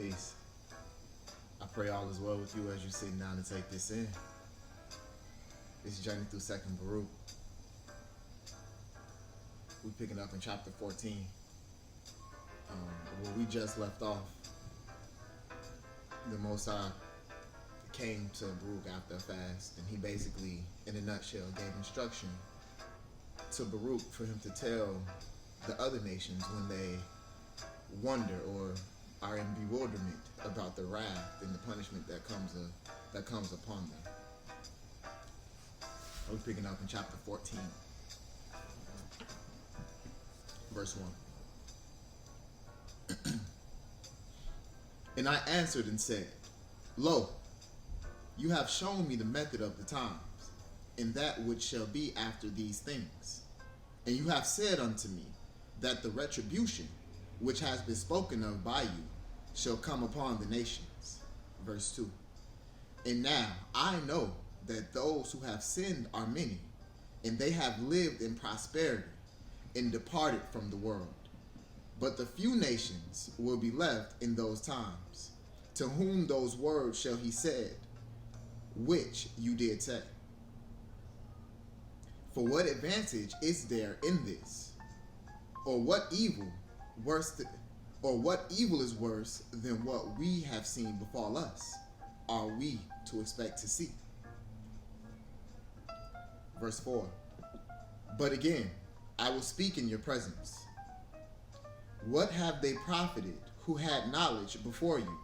Peace. I pray all is well with you as you're sitting down to take this in. This journey through second Baruch. We're picking up in chapter 14. Where we just left off. The Most High came to Baruch after a fast, and he basically, in a nutshell, gave instruction to Baruch for him to tell the other nations when they wonder or are in bewilderment about the wrath and the punishment that comes upon them. We're picking up in chapter 14, verse 1. And I answered and said, Lo, you have shown me the method of the times, and that which shall be after these things. And you have said unto me that the retribution which has been spoken of by you shall come upon the nations. Verse 2. And now I know that those who have sinned are many, and they have lived in prosperity and departed from the world. But the few nations will be left in those times, to whom those words shall he said, which you did say. For what advantage is there in this? Or what evil is worse than what we have seen befall us, are we to expect to see? Verse 4. But again, I will speak in your presence. What have they profited who had knowledge before you,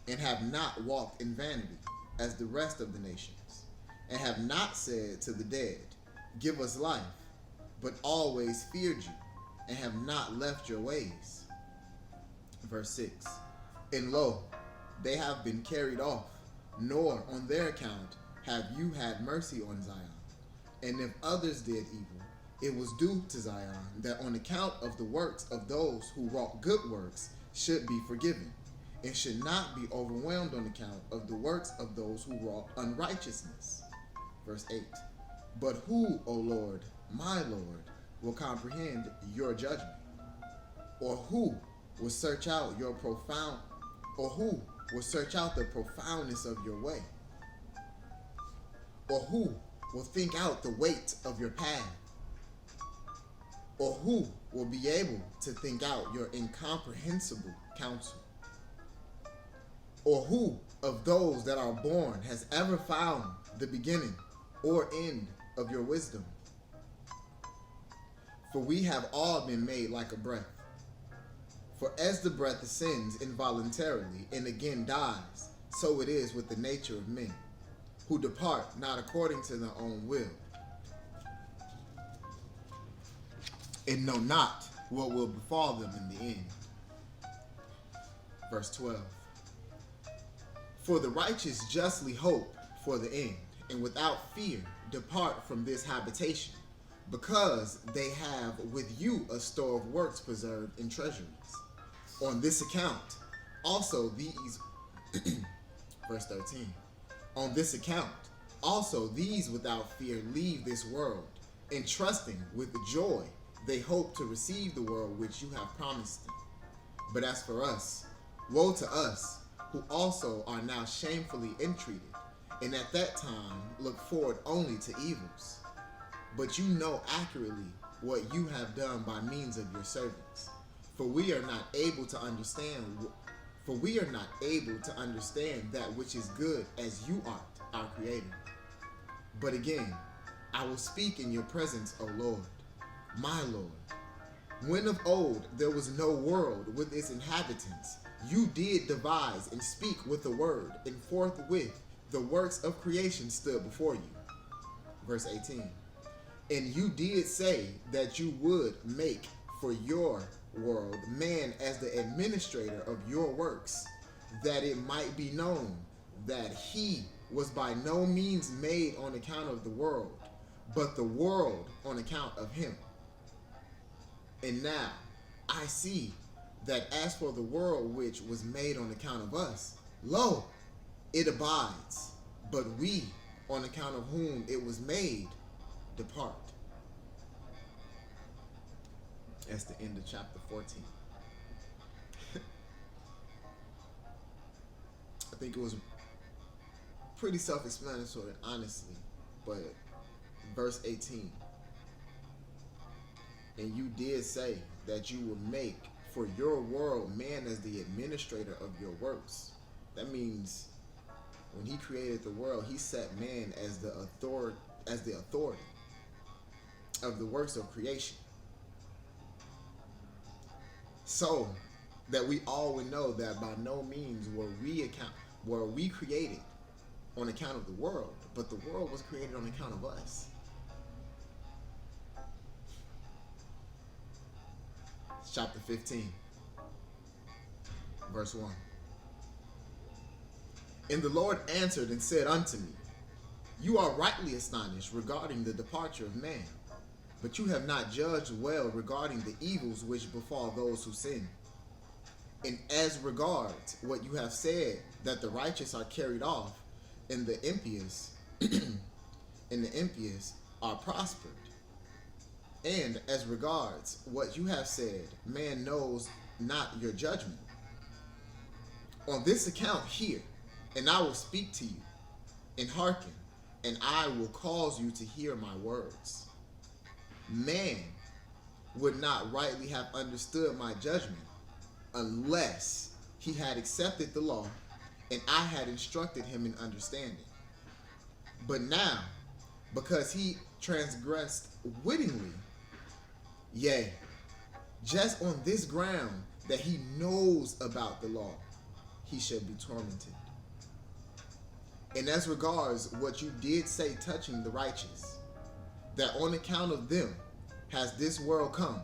and have not walked in vanity as the rest of the nations, and have not said to the dead, give us life, but always feared you, and have not left your ways? Verse 6. And lo, they have been carried off, nor on their account have you had mercy on Zion. And if others did evil, it was due to Zion that on account of the works of those who wrought good works should be forgiven, and should not be overwhelmed on account of the works of those who wrought unrighteousness. Verse 8. But who, O Lord, my Lord, will comprehend your judgment? Or who will search out the profoundness of your way? Or who will think out the weight of your path? Or who will be able to think out your incomprehensible counsel? Or who of those that are born has ever found the beginning or end of your wisdom? For we have all been made like a breath. For as the breath ascends involuntarily and again dies, so it is with the nature of men, who depart not according to their own will, and know not what will befall them in the end. Verse 12. For the righteous justly hope for the end, and without fear depart from this habitation, because they have with you a store of works preserved in treasuries. On this account, also these, verse 13, on this account, also these without fear leave this world, and trusting with joy they hope to receive the world which you have promised them. But as for us, woe to us, who also are now shamefully entreated, and at that time look forward only to evils. But you know accurately what you have done by means of your servants. For we are not able to understand that which is good as you are, our Creator. But again, I will speak in your presence, O Lord, my Lord. When of old there was no world with its inhabitants, you did devise and speak with the word, and forthwith the works of creation stood before you. Verse 18. And you did say that you would make for your world man as the administrator of your works, that it might be known that he was by no means made on account of the world, but the world on account of him. And now I see that as for the world which was made on account of us, lo, it abides, but we, on account of whom it was made, depart. That's the end of chapter 14. think it was pretty self-explanatory, honestly. But verse 18, and you did say that you would make for your world man as the administrator of your works. That means when he created the world, he set man as the authority of the works of creation. So that we all would know that by no means were we created on account of the world, but the world was created on account of us. Chapter 15, verse 1. And the Lord answered and said unto me, you are rightly astonished regarding the departure of man, but you have not judged well regarding the evils which befall those who sin. And as regards what you have said, that the righteous are carried off, and the impious are prospered. And as regards what you have said, man knows not your judgment. On this account hear, and I will speak to you, and hearken, and I will cause you to hear my words. Man would not rightly have understood my judgment unless he had accepted the law, and I had instructed him in understanding. But now, because he transgressed wittingly, yea, just on this ground that he knows about the law, he shall be tormented. And as regards what you did say touching the righteous, that on account of them has this world come,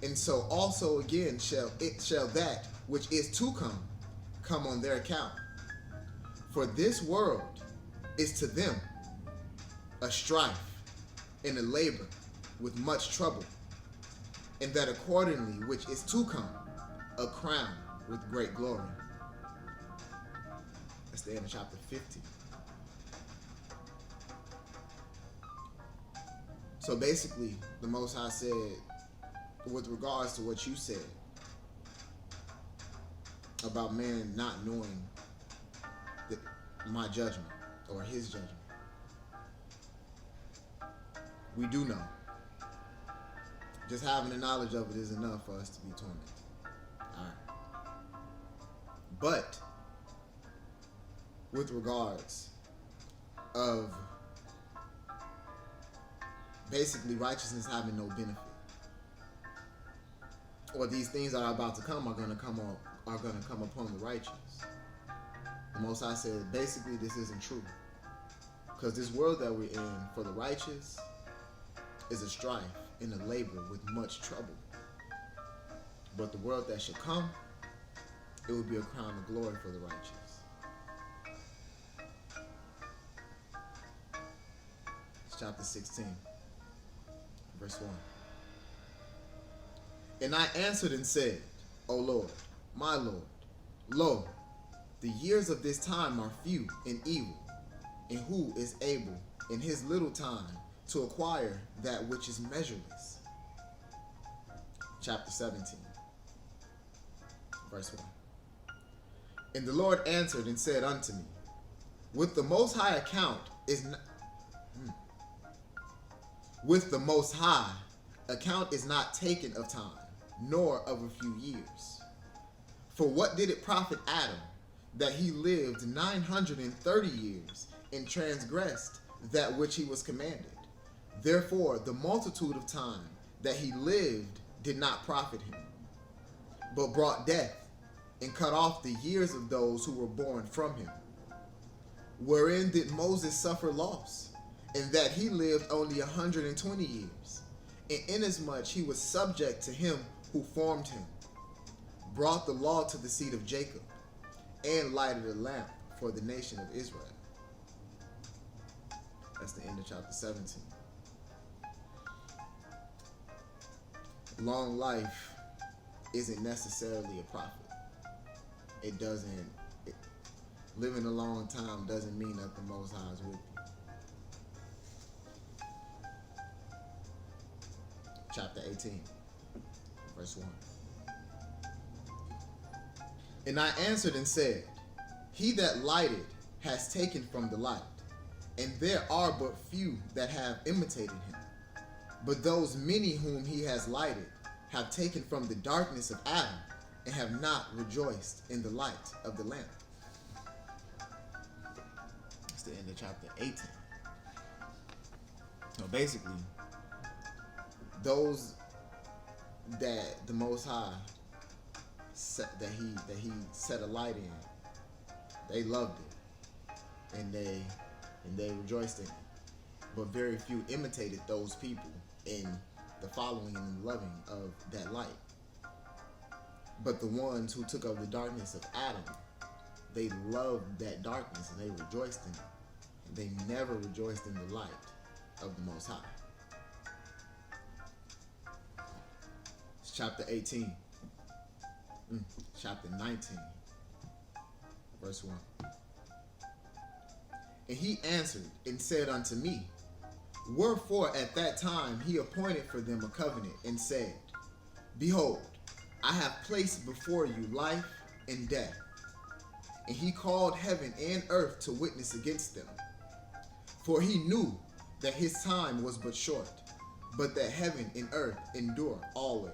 and so also again shall that which is to come on their account. For this world is to them a strife and a labor with much trouble, and that accordingly which is to come, a crown with great glory. That's the end of chapter 50. So basically, the Most High said, with regards to what you said about man not knowing my judgment or his judgment, we do know. Just having the knowledge of it is enough for us to be tormented. All right. But with regards of basically righteousness having no benefit, or these things that are about to come are going to come upon the righteous, the Most High said basically this isn't true, because this world that we're in for the righteous is a strife and a labor with much trouble, but the world that should come, it will be a crown of glory for the righteous. It's chapter 16, verse 1. And I answered and said, O Lord, my Lord, lo, the years of this time are few and evil, and who is able in his little time to acquire that which is measureless? Chapter 17, verse 1. And the Lord answered and said unto me, with the Most High account is not, with the Most High account is not taken of time, nor of a few years. For what did it profit Adam that he lived 930 years and transgressed that which he was commanded? Therefore, the multitude of time that he lived did not profit him, but brought death and cut off the years of those who were born from him. Wherein did Moses suffer loss, in that he lived only 120 years, and inasmuch he was subject to him who formed him, brought the law to the seed of Jacob, and lighted a lamp for the nation of Israel. That's the end of chapter 17. Long life isn't necessarily a profit. It doesn't. Living a long time doesn't mean that the Most High is with you. Chapter 18, verse 1. And I answered and said, He that lighted has taken from the light, and there are but few that have imitated him. But those many whom he has lighted have taken from the darkness of Adam, and have not rejoiced in the light of the Lamb. That's the end of chapter 18. So basically, those that the Most High that he set a light in, they loved it, and they rejoiced in it. But very few imitated those people in the following and the loving of that light. But the ones who took up the darkness of Adam, they loved that darkness and they rejoiced in it. They never rejoiced in the light of the Most High. It's chapter 18. Chapter 19. Verse 1. And he answered and said unto me, wherefore at that time he appointed for them a covenant, and said, behold, I have placed before you life and death. And he called heaven and earth to witness against them. For he knew that his time was but short, but that heaven and earth endure always.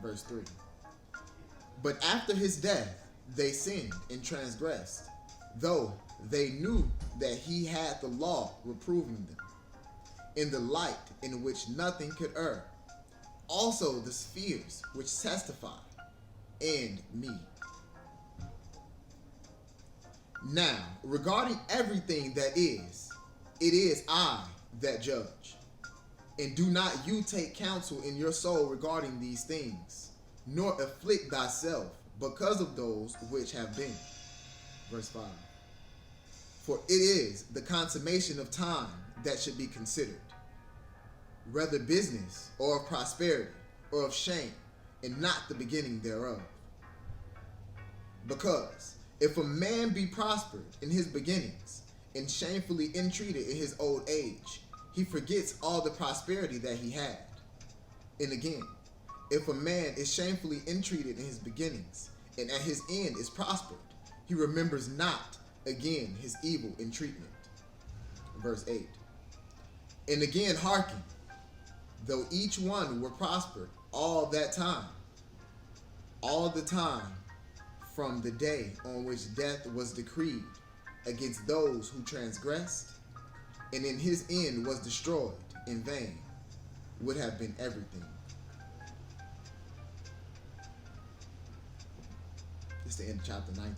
Verse 3. But after his death they sinned and transgressed, though they knew that he had the law reproving them, in the light in which nothing could err. Also the spheres which testify, and me. Now, regarding everything that is, it is I that judge. And do not you take counsel in your soul regarding these things, nor afflict thyself because of those which have been. Verse 5. For it is the consummation of time that should be considered, whether business or of prosperity or of shame, and not the beginning thereof. Because if a man be prospered in his beginnings, and shamefully entreated in his old age, he forgets all the prosperity that he had. And again, if a man is shamefully entreated in his beginnings, and at his end is prospered, he remembers not again his evil entreatment. Verse 8. And again hearken, though each one were prospered all that time, all the time from the day on which death was decreed against those who transgressed, and in his end was destroyed in vain, would have been everything. It's the end of chapter 19.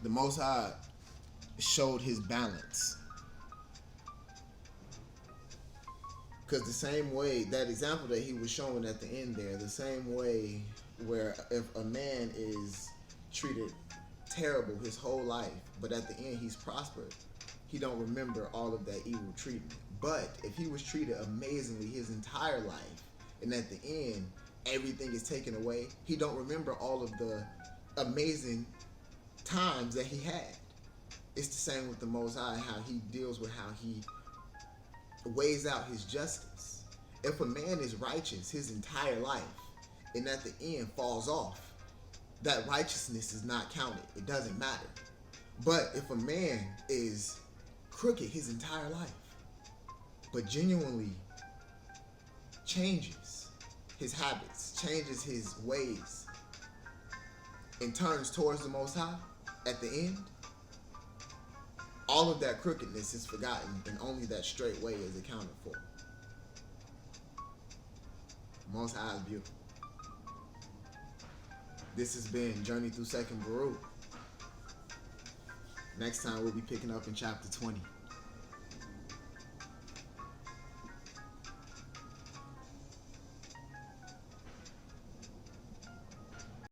The Most High showed his balance. Because the same way, that example that he was showing at the end there, the same way where if a man is treated terrible his whole life, but at the end he's prospered, he don't remember all of that evil treatment. But if he was treated amazingly his entire life, and at the end everything is taken away, he don't remember all of the amazing times that he had. It's the same with the Most High, how he deals with how he weighs out his justice. If a man is righteous his entire life and at the end falls off, that righteousness is not counted. It doesn't matter. But if a man is crooked his entire life but genuinely changes his habits, changes his ways, and turns towards the Most High, at the end, all of that crookedness is forgotten and only that straight way is accounted for. Most High is beautiful. This has been Journey Through 2nd Baruch. Next time we'll be picking up in chapter 20.